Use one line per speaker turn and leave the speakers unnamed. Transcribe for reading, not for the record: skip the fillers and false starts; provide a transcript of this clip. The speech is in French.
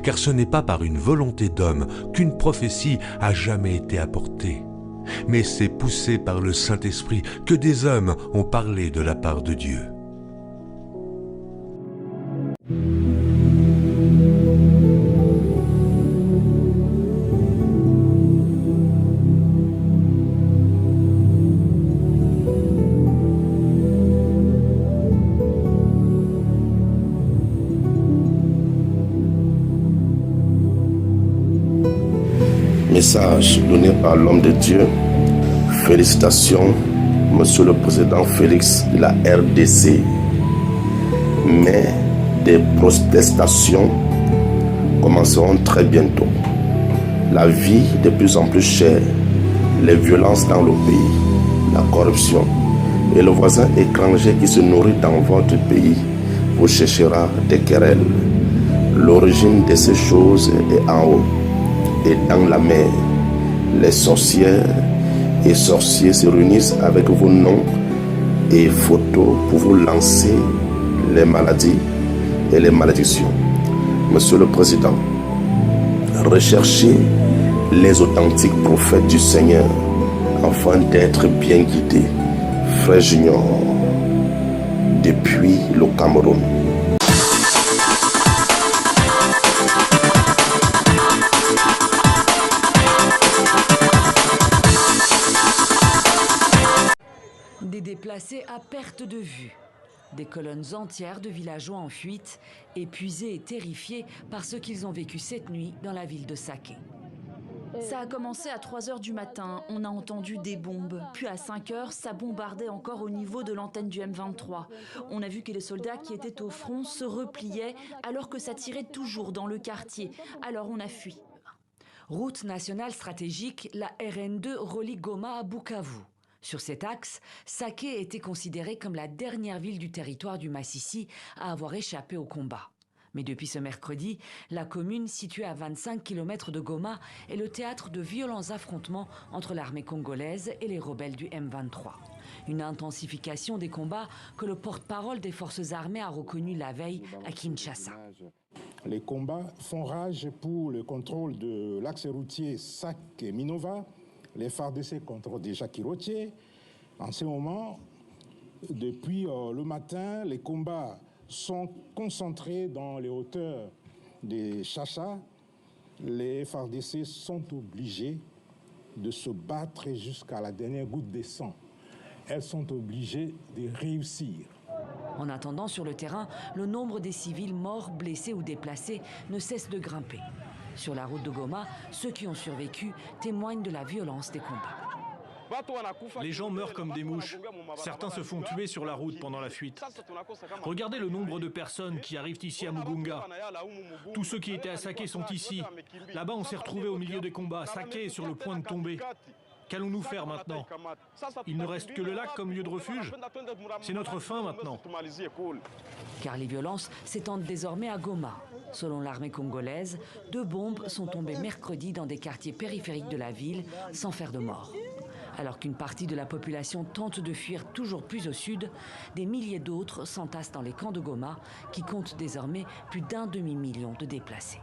car ce n'est pas par une volonté d'homme qu'une prophétie a jamais été apportée, mais c'est poussé par le Saint-Esprit que des hommes ont parlé de la part de Dieu.
Message donné par l'homme de Dieu. Félicitations, Monsieur le Président Félix de la RDC. Mais des protestations commenceront très bientôt. La vie de plus en plus chère, les violences dans le pays, la corruption et le voisin étranger qui se nourrit dans votre pays vous cherchera des querelles. L'origine de ces choses est en haut. Et dans la mer, les sorcières et sorciers se réunissent avec vos noms et photos pour vous lancer les maladies et les malédictions. Monsieur le Président, recherchez les authentiques prophètes du Seigneur afin d'être bien guidés. Frère Junior, depuis le Cameroun.
Des déplacés à perte de vue. Des colonnes entières de villageois en fuite, épuisés et terrifiés par ce qu'ils ont vécu cette nuit dans la ville de Saké. Ça a commencé à 3 h du matin, on a entendu des bombes. Puis à 5 h, ça bombardait encore au niveau de l'antenne du M23. On a vu que les soldats qui étaient au front se repliaient alors que ça tirait toujours dans le quartier. Alors on a fui. Route nationale stratégique, la RN2 relie Goma à Bukavu. Sur cet axe, Saké était considérée comme la dernière ville du territoire du Massissi à avoir échappé au combat. Mais depuis ce mercredi, la commune, située à 25 km de Goma, est le théâtre de violents affrontements entre l'armée congolaise et les rebelles du M23. Une intensification des combats que le porte-parole des forces armées a reconnu la veille à Kinshasa.
Les combats font rage pour le contrôle de l'axe routier Saké-Minova. Les FARDC contrôlent déjà Kirotié. En ce moment, depuis le matin, les combats sont concentrés dans les hauteurs des Chacha. Les FARDC sont obligés de se battre jusqu'à la dernière goutte de sang. Elles sont obligées de réussir.
En attendant, sur le terrain, le nombre des civils morts, blessés ou déplacés ne cesse de grimper. Sur la route de Goma, ceux qui ont survécu témoignent de la violence des combats.
Les gens meurent comme des mouches. Certains se font tuer sur la route pendant la fuite. Regardez le nombre de personnes qui arrivent ici à Mugunga. Tous ceux qui étaient à Saké sont ici. Là-bas, on s'est retrouvés au milieu des combats. Saké est sur le point de tomber. Qu'allons-nous faire maintenant? Il ne reste que le lac comme lieu de refuge. C'est notre fin maintenant.
Car les violences s'étendent désormais à Goma. Selon l'armée congolaise, 2 bombes sont tombées mercredi dans des quartiers périphériques de la ville, sans faire de morts. Alors qu'une partie de la population tente de fuir toujours plus au sud, des milliers d'autres s'entassent dans les camps de Goma, qui comptent désormais plus d'1 demi-million de déplacés.